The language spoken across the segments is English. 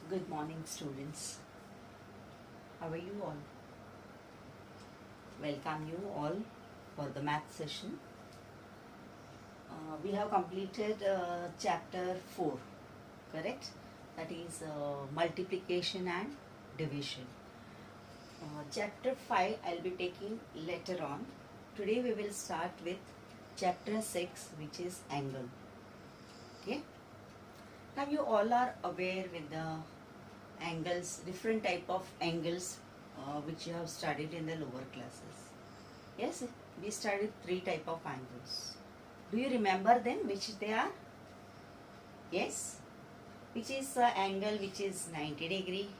Good morning, students. How are you all? Welcome you all for the math session. We have completed chapter 4, correct? That is multiplication and division. Chapter 5 I'll be taking later on. Today we will start with chapter 6, which is angle. Okay? Now you all are aware with the angles, different type of angles which you have studied in the lower classes. Yes, we studied 3 type of angles. Do you remember them, which they are? Yes. Which is the angle which is 90 degree,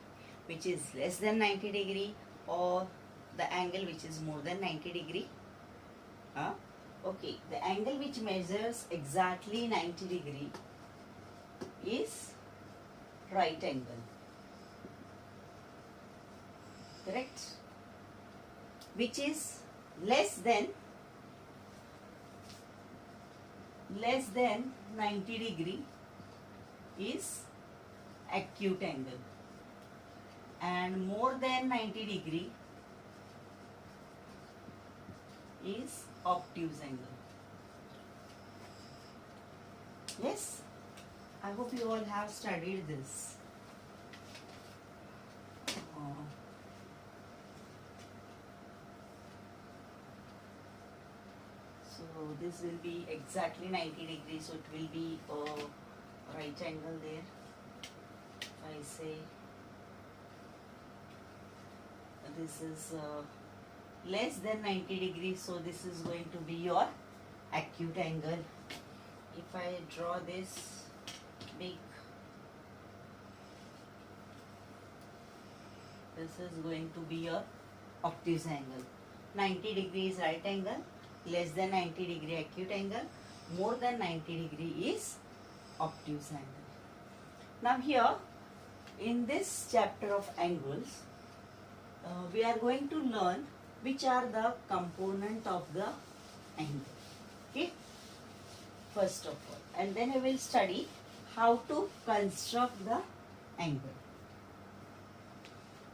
which is less than 90 degree, or the angle which is more than 90 degree? Huh? Okay, the angle which measures exactly 90 degree is right angle. Correct? Which is less than 90 degree is acute angle, and more than 90 degree is obtuse angle. Yes, I hope you all have studied this. So this will be exactly 90 degrees, so it will be a right angle there. If I say this is less than 90 degrees, so this is going to be your acute angle. If I draw this big, this is going to be your obtuse angle. 90 degrees right angle, less than 90 degree acute angle, more than 90 degree is obtuse angle. Now here in this chapter of angles, we are going to learn which are the component of the angle. Okay, first of all, and then we will study how to construct the angle.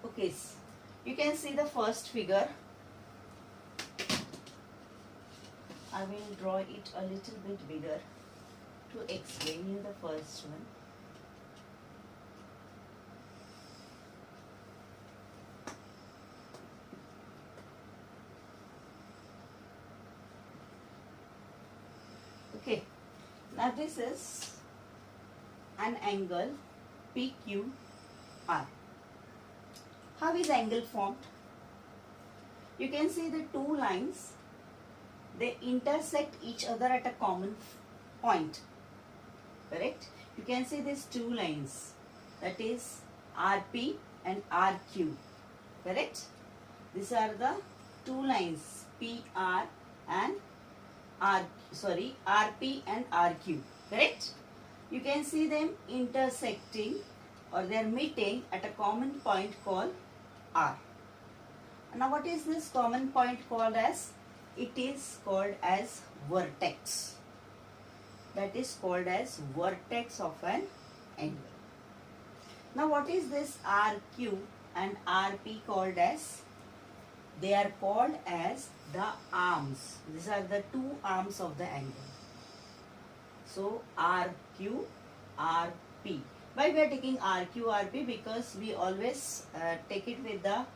Okay, you can see the first figure. I will draw it a little bit bigger to explain you the first one. Okay, now this is an angle PQR. How is angle formed? You can see the two lines, they intersect each other at a common point, correct? You can see these two lines, that is RP and RQ, correct? These are the two lines, PR and RP and RQ, correct? You can see them intersecting, or they are meeting at a common point called R. Now what is this common point called as? It is called as vertex. That is called as vertex of an angle. Now what is this RQ and RP called as? They are called as the arms. These are the two arms of the angle. So RQ, RP. Why we are taking RQ, RP? Because we always take it with the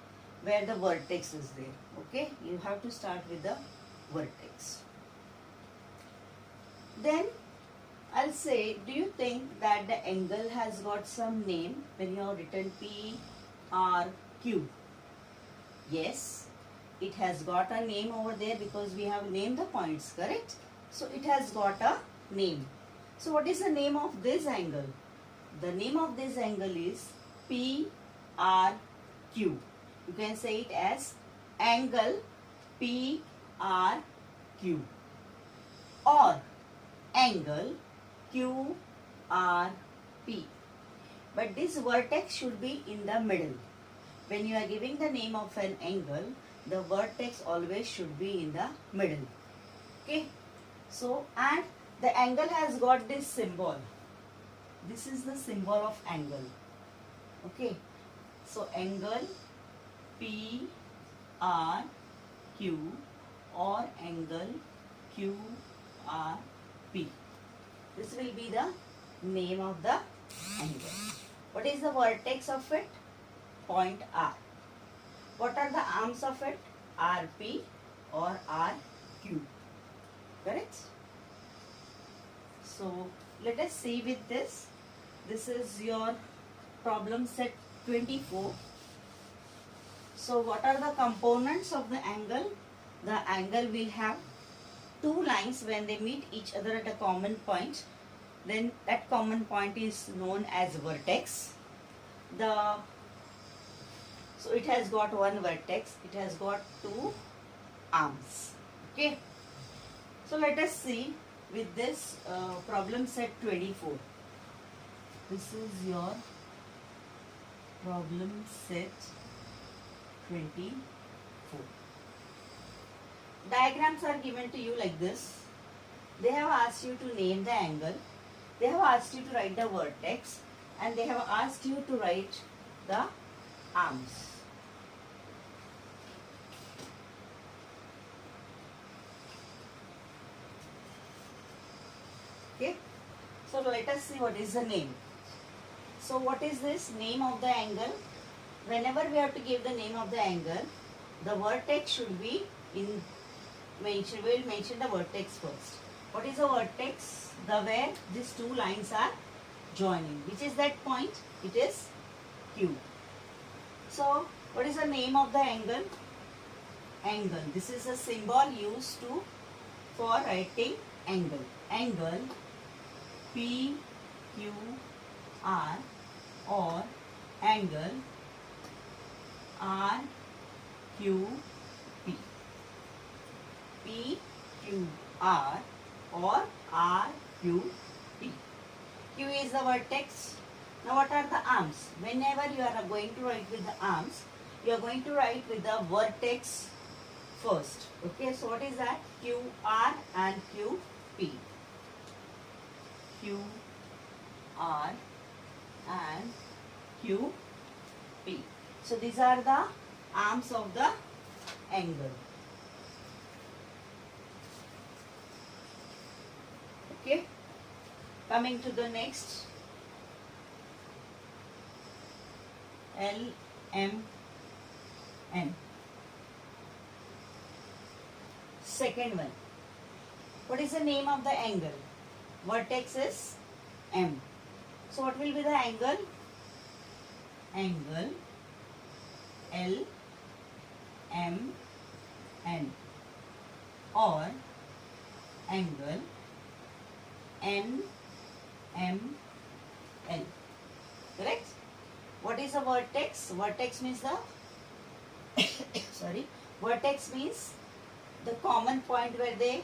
where the vertex is there. Okay, you have to start with the vertex. Then I'll say, do you think that the angle has got some name when you have written PRQ? Yes, it has got a name over there because we have named the points, correct? So it has got a name. So what is the name of this angle? The name of this angle is PRQ. You can say it as angle PRQ or angle QRP. But this vertex should be in the middle. When you are giving the name of an angle, the vertex always should be in the middle. Okay. So, and the angle has got this symbol. This is the symbol of angle. Okay, so angle PRQ or angle QRP. This will be the name of the angle. What is the vertex of it? Point R. What are the arms of it? RP or RQ. Correct? So let us see with this. This is your problem set 24. So what are the components of the angle? The angle will have two lines when they meet each other at a common point. Then that common point is known as vertex. So it has got one vertex. It has got two arms. Okay. So let us see with this problem set 24. This is your problem set 24. Diagrams are given to you like this. They have asked you to name the angle. They have asked you to write the vertex. And they have asked you to write the arms. Okay. So let us see what is the name. So what is this name of the angle? Whenever we have to give the name of the angle, the vertex should be mentioned. We will mention the vertex first. What is the vertex? The where these two lines are joining. Which is that point? It is Q. So what is the name of the angle? Angle. This is a symbol used for writing angle. Angle PQR or angle RQP. PQR or RQP. Q is the vertex. Now what are the arms? Whenever you are going to write with the arms, you are going to write with the vertex first. Okay, so what is that? QR and QP. QR and QP. So these are the arms of the angle. Okay. Coming to the next. LMN. Second one. What is the name of the angle? Vertex is M. So what will be the angle? Angle LMN or angle NML. Correct? What is a vertex? Vertex means the sorry. Vertex means the common point where the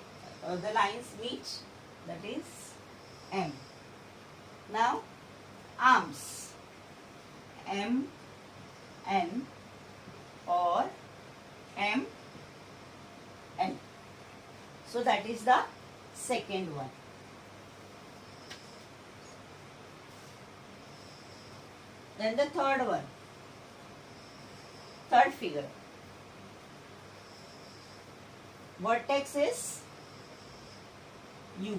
lines meet. That is M. Now arms. MN or MN. So that is the second one. Then the third one. Third figure. Vertex is U.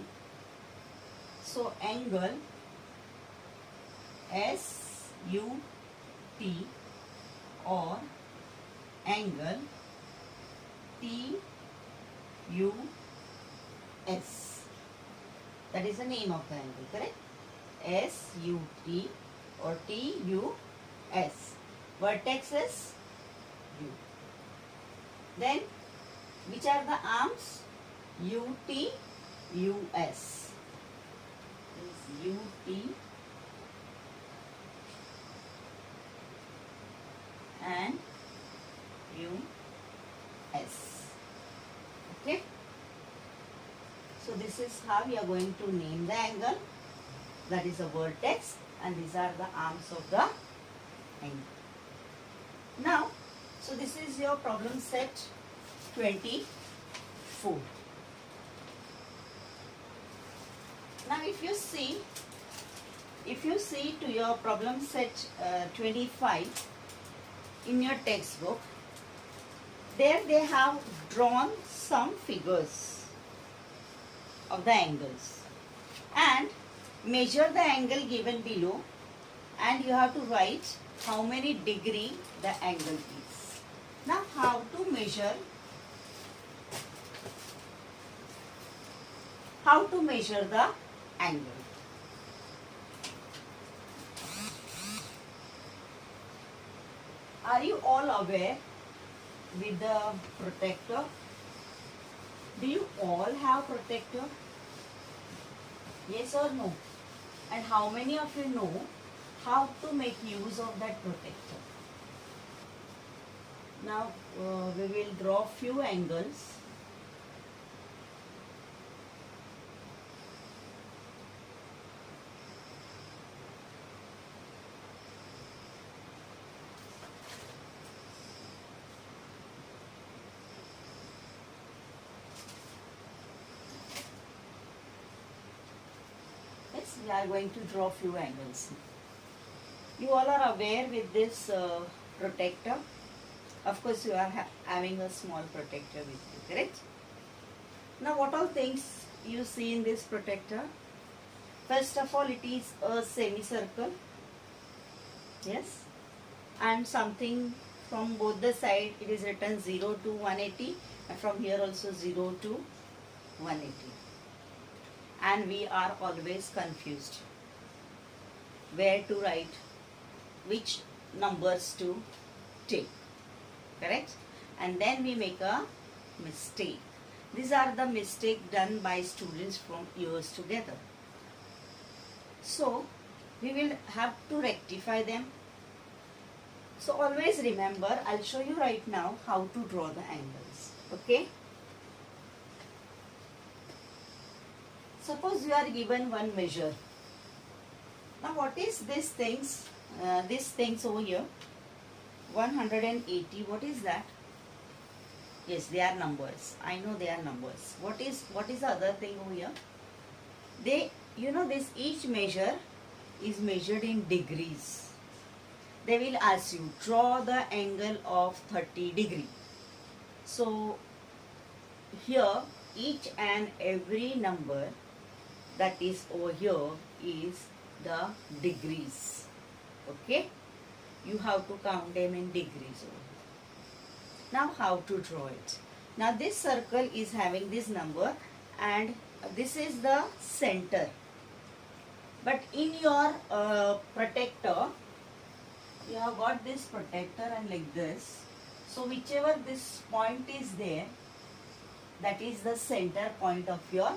So angle SUT or angle TUS. That is the name of the angle, correct? SUT or TUS. Vertex is U. Then which are the arms? UTUS. UT and US. Okay. So this is how we are going to name the angle. That is a vertex, and these are the arms of the angle. Now, so this is your problem set 24. Now if you see if you see to your problem set 25 in your textbook, there they have drawn some figures of the angles and measure the angle given below, and you have to write how many degree the angle is. Now how to measure the angle? Are you all aware with the protractor? Do you all have protractor? Yes or no? And how many of you know how to make use of that protractor? Now we will draw few angles. Yes, we are going to draw few angles. You all are aware with this protractor. Of course, you are having a small protractor with you, correct? Now, what all things you see in this protractor? First of all, it is a semicircle. Yes. And something from both the side, it is written 0 to 180. And from here also 0 to 180. And we are always confused where to write, which numbers to take. Correct? And then we make a mistake. These are the mistakes done by students from years together. So, we will have to rectify them. So, always remember, I'll show you right now how to draw the angles. Okay? Suppose you are given one measure. Now, what is these things over here? 180, what is that? Yes, they are numbers. I know they are numbers. What is the other thing over here? This each measure is measured in degrees. They will ask you, draw the angle of 30 degree. So, here each and every number that is over here is the degrees. Okay? You have to count them in degrees over here. Now how to draw it? Now this circle is having this number and this is the center. But in your protractor, you have got this protractor and like this. So whichever this point is there, that is the center point of your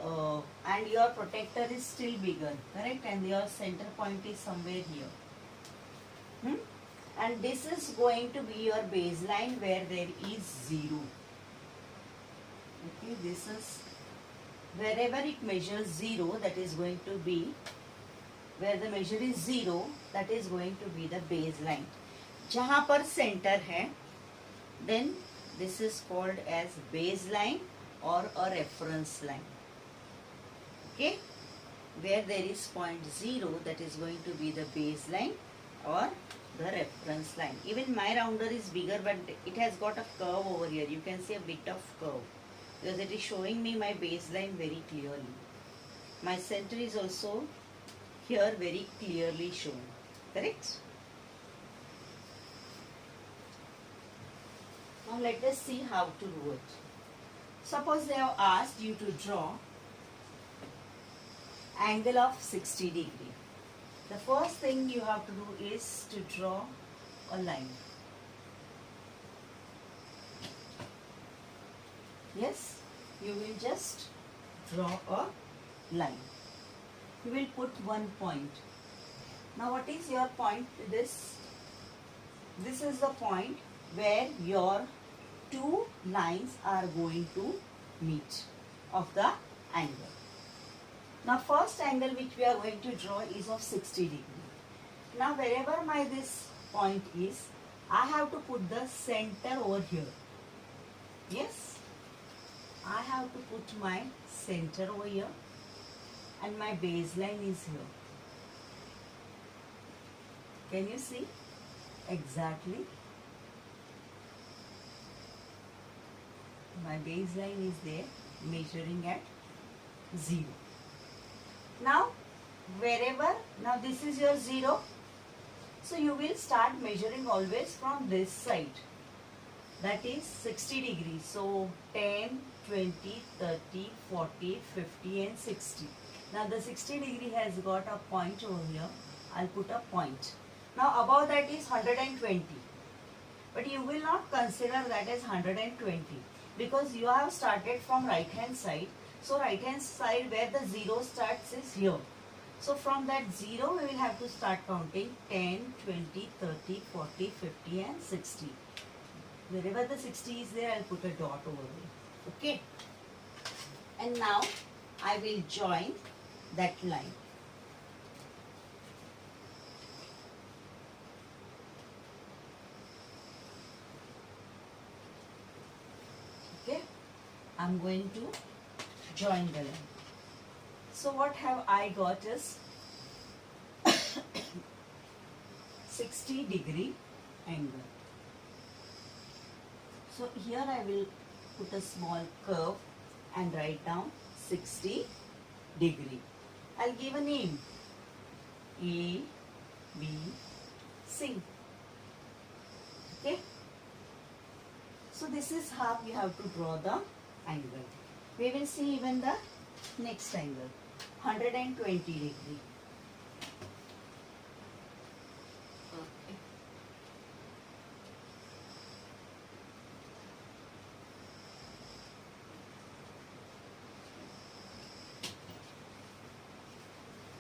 and your protractor is still bigger, correct? And your center point is somewhere here. And this is going to be your baseline where there is 0. Okay, this is wherever it measures 0, that is going to be, where the measure is 0, that is going to be the baseline. Jahan par center hai, then this is called as baseline or a reference line. Okay, where there is point 0, that is going to be the baseline or the reference line. Even my rounder is bigger, but it has got a curve over here. You can see a bit of curve because it is showing me my baseline very clearly. My center is also here very clearly shown. Correct? Now let us see how to do it. Suppose they have asked you to draw angle of 60 degree. The first thing you have to do is to draw a line. Yes, you will just draw a line. You will put one point. Now what is your point? This is the point where your two lines are going to meet of the angle. Now first angle which we are going to draw is of 60 degree. Now wherever my this point is, I have to put the center over here. Yes, I have to put my center over here. and my baseline is here. Can you see? Exactly. My baseline is there, measuring at 0. Now, now this is your 0. So you will start measuring always from this side. That is 60 degrees. So 10, 20, 30, 40, 50 and 60. Now the 60 degree has got a point over here. I'll put a point. Now above that is 120. But you will not consider that as 120 because you have started from right hand side. So right hand side where the 0 starts is here. So from that 0 we will have to start counting 10, 20, 30, 40, 50 and 60. Wherever the 60 is there, I'll put a dot over there. Okay. And now I will join that line. Okay. I'm going to join the line. So what have I got is 60 degree angle. So here I will put a small curve and write down 60 degree. I'll give a name A, B, C. Okay. So this is how we have to draw the angle. We will see even the next angle, 120 degree.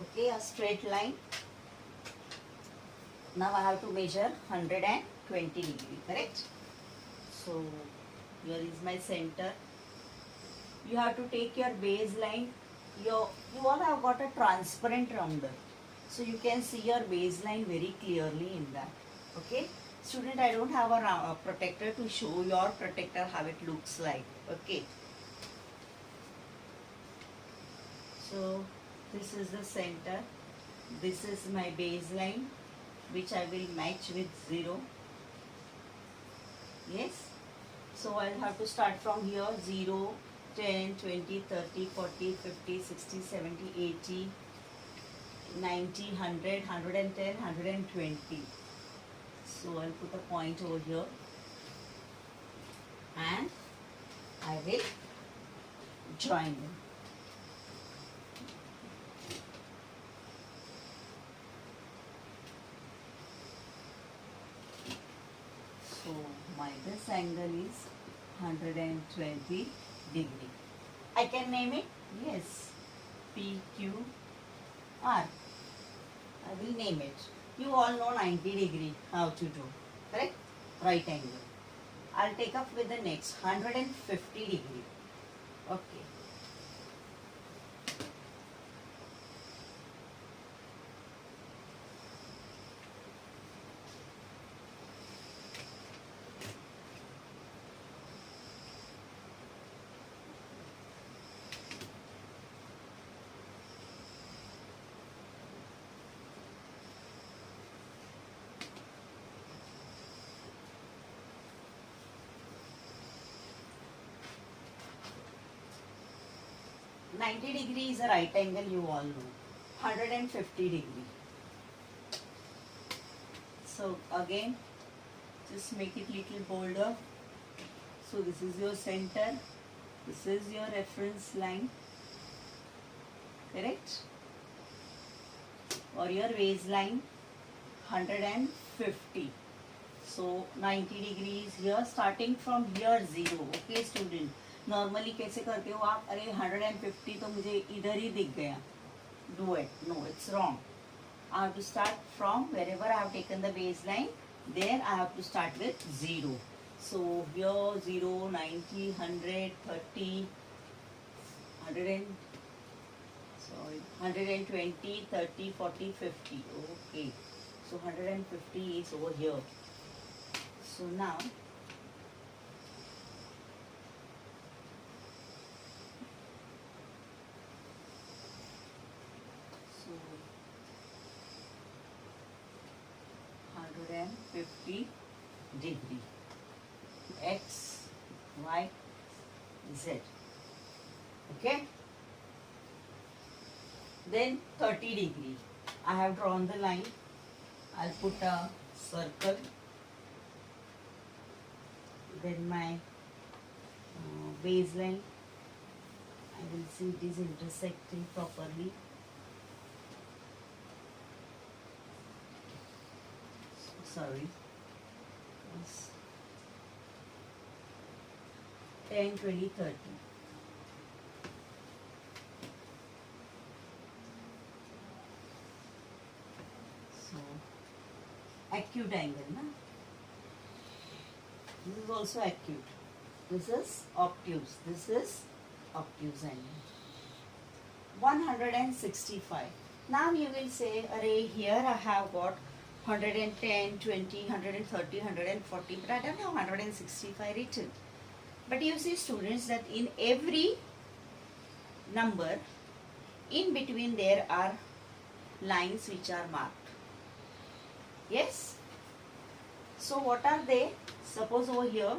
Okay, a straight line. Now I have to measure 120 degree, correct? So here is my center. You have to take your baseline. You all have got a transparent rounder. So you can see your baseline very clearly in that. Okay? Student, I don't have a protector to show your protector how it looks like. Okay? So this is the center. This is my baseline, which I will match with 0. Yes? So I'll have to start from here, 0, 10, 20, 30, 40, 50, 60, 70, 80, 90, 100, 110, 120. So I'll put a point over here and I will join them. So my this angle is 120 degree. I can name it? Yes. PQR. I will name it. You all know 90 degree how to do. Correct? Right angle. I'll take up with the next 150 degree. Okay. Ninety degree is a right angle, you all know. 150 degree. So again, just make it little bolder. So this is your center. This is your reference line. Correct? Or your baseline, 150. So 90 degrees here, starting from here 0. Okay student? Normally कैसे करते हो आप? अरे 150 तो मुझे इधर ही दिख गया. Do it. No, it's wrong. I have to start from wherever I have taken the baseline. There I have to start with 0. So here 0, 90, 100, 30, 120, 30, 40, 50. Okay. So 150 is over here. So now 50 degree. X, Y, Z. Okay. Then 30 degree. I have drawn the line. I'll put a circle. Then my baseline. I will see it is intersecting properly. Sorry. Yes. 10, 20, 30. So, acute angle, na? This is also acute. This is obtuse. This is obtuse angle. 165. Now you will say, array, here I have got 110, 20, 130, 140, but I don't have 165 written. But you see, students, that in every number, in between there are lines which are marked. Yes? So what are they? Suppose over here,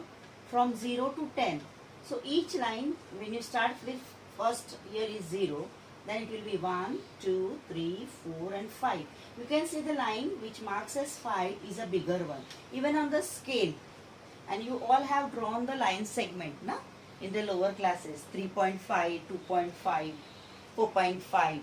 from 0 to 10. So each line, when you start with first, here is 0, then it will be 1, 2, 3, 4 and 5. You can see the line which marks as 5 is a bigger one. Even on the scale, and you all have drawn the line segment, na? In the lower classes, 3.5, 2.5, 4.5.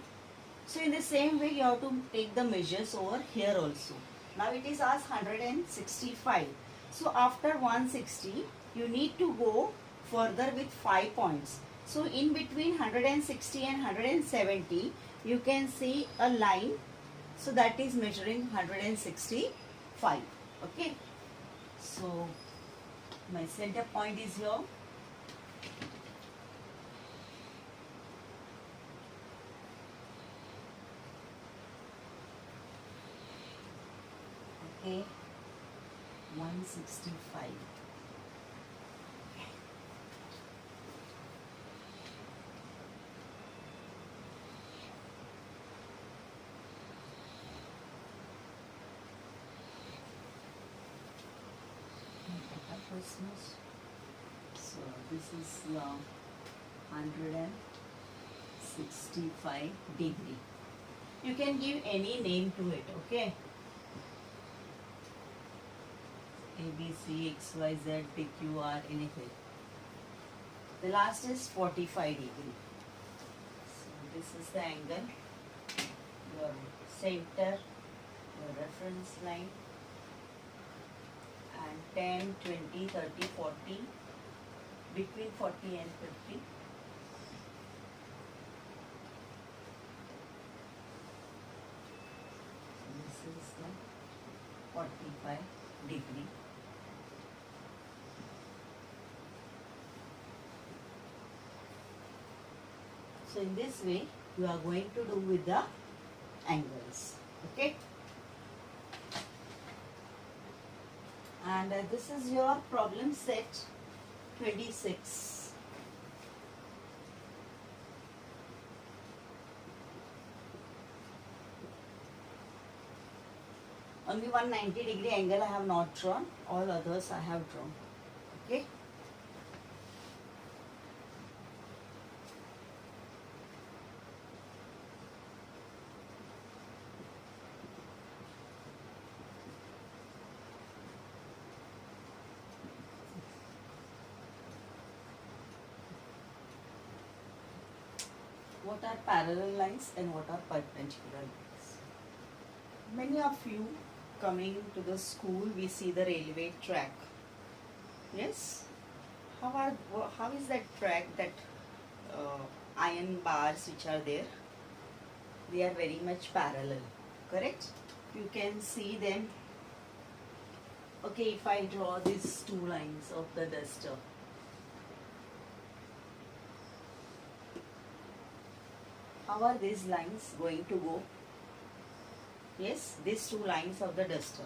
So in the same way, you have to take the measures over here also. Now it is asked 165. So after 160, you need to go further with 5 points. So in between 160 and 170, you can see a line. So that is measuring 165. Okay. So my center point is here. Okay. 165. So this is 165 degree. You can give any name to it, okay? A, B, C, X, Y, Z, P, Q, R, anything. The last is 45 degree. So this is the angle, your center, your reference line, and 10, 20, 30, 40, between 40 and 50. This is the 45 degree. So in this way, you are going to do with the angles. Okay. And this is your problem set 26. Only 190 degree angle I have not drawn, all others I have drawn. Okay. What are parallel lines and what are perpendicular lines? Many of you coming to the school, we see the railway track. Yes? How is that track, that iron bars which are there? They are very much parallel, correct? You can see them. Okay, if I draw these two lines of the duster. How are these lines going to go? Yes, these two lines of the duster.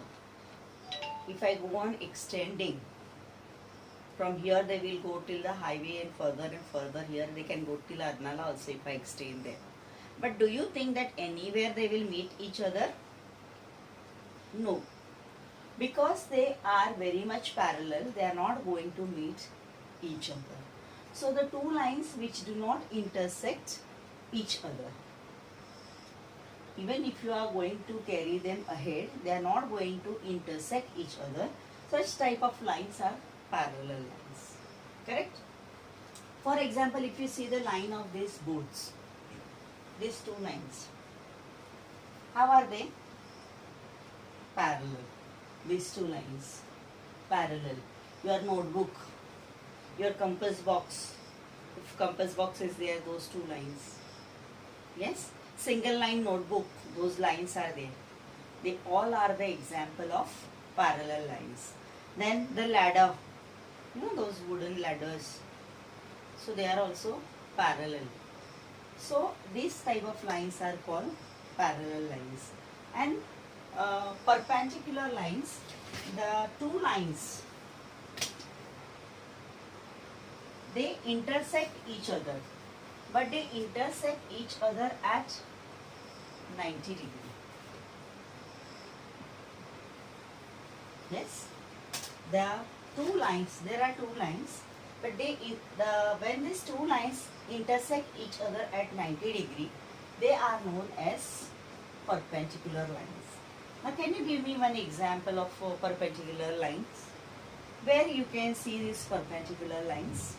If I go on extending, from here they will go till the highway and further here they can go till Arnala also if I extend there. But do you think that anywhere they will meet each other? No. Because they are very much parallel, they are not going to meet each other. So the two lines which do not intersect each other, even if you are going to carry them ahead, they are not going to intersect each other. Such type of lines are parallel lines. Correct? For example, if you see the line of these boards, these two lines, how are they? Parallel. These two lines, parallel. Your notebook, your compass box, if compass box is there, those two lines. Yes? Single line notebook, those lines are there. They all are the example of parallel lines. Then the ladder, you know those wooden ladders. So they are also parallel. So these type of lines are called parallel lines. And perpendicular lines, the two lines, they intersect each other, but they intersect each other at 90 degree. Yes, there are two lines, but when these two lines intersect each other at 90 degree, they are known as perpendicular lines. Now can you give me one example of perpendicular lines where you can see these perpendicular lines?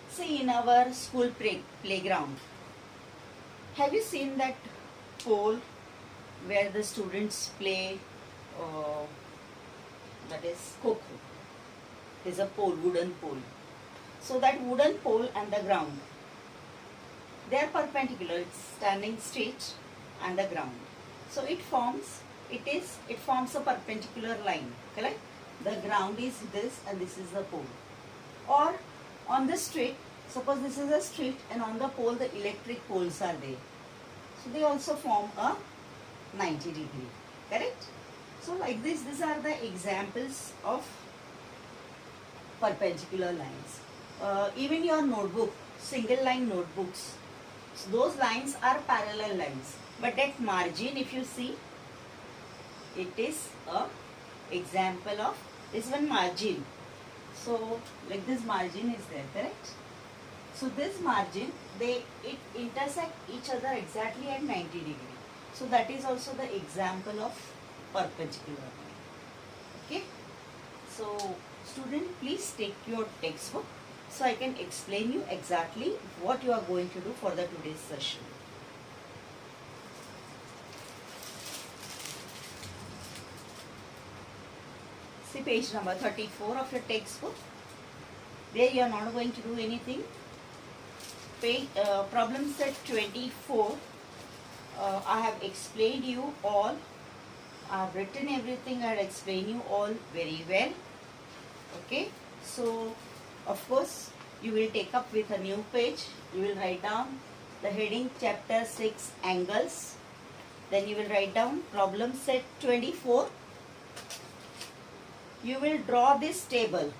See, in our school playground, have you seen that pole where the students play, that is Kho-Kho? There's a pole, wooden pole. So that wooden pole and the ground, they are perpendicular, it's standing straight and the ground. So it forms a perpendicular line, correct? The ground is this and this is the pole. Or on the street, suppose this is a street and on the pole the electric poles are there. So they also form a 90 degree, correct? So like this, these are the examples of perpendicular lines. Even your notebook, single line notebooks, so those lines are parallel lines. But that margin, if you see, it is a example of this one margin. So like this margin is there, correct? So this margin, it intersect each other exactly at 90 degree. So that is also the example of perpendicular line. Okay? So student, please take your textbook so I can explain you exactly what you are going to do for the today's session. See page number 34 of your textbook. There you are not going to do anything. Problem set 24. I have explained you all. I have written everything. I have explained you all very well. Okay. So, of course, you will take up with a new page. You will write down the heading chapter 6 angles. Then you will write down problem set 24. You will draw this table,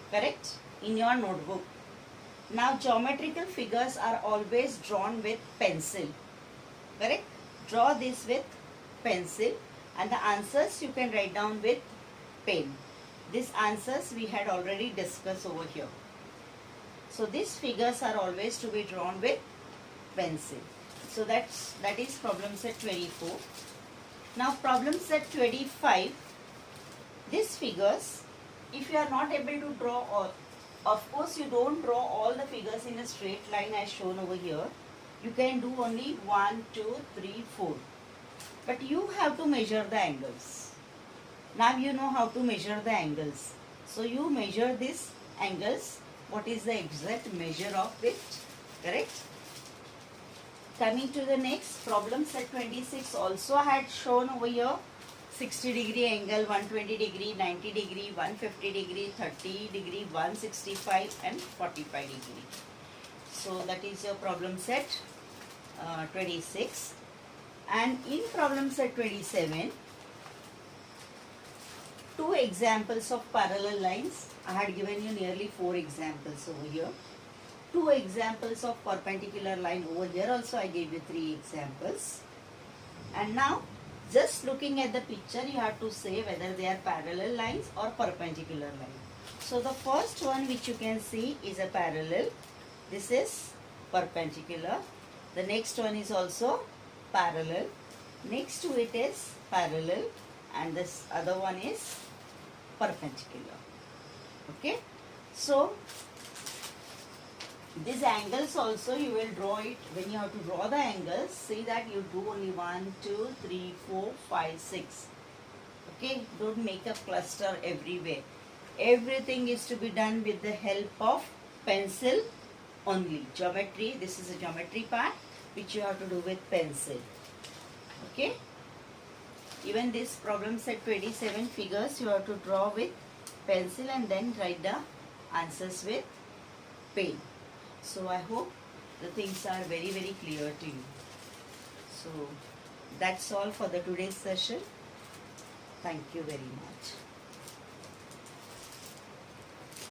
correct, in your notebook. Now geometrical figures are always drawn with pencil, correct? Draw this with pencil and the answers you can write down with pen. These answers we had already discussed over here. So these figures are always to be drawn with pencil. So that is problem set 24. Now problem set 25. These figures, if you are not able to draw all, of course you don't draw all the figures in a straight line as shown over here. You can do only 1, 2, 3, 4. But you have to measure the angles. Now you know how to measure the angles. So you measure these angles. What is the exact measure of it? Correct? Coming to the next problem set 26, also I had shown over here 60 degree angle, 120 degree, 90 degree, 150 degree, 30 degree, 165 and 45 degree. So that is your problem set 26. And in problem set 27, two examples of parallel lines. I had given you nearly 4 examples over here. 2 examples of perpendicular line over here also I gave you 3 examples. And now Just looking at the picture, you have to say whether they are parallel lines or perpendicular lines. So the first one which you can see is a parallel. This is perpendicular. The next one is also parallel. Next to it is parallel, and this other one is perpendicular. Okay. So these angles also you will draw it. When you have to draw the angles, see that you do only 1, 2, 3, 4, 5, 6. Okay, don't make a cluster everywhere. Everything is to be done with the help of pencil only. Geometry, this is a geometry part which you have to do with pencil. Okay. Even this problem set 27 figures you have to draw with pencil and then write the answers with pen. So I hope the things are very clear to you. So that's all for the today's session. Thank you very much.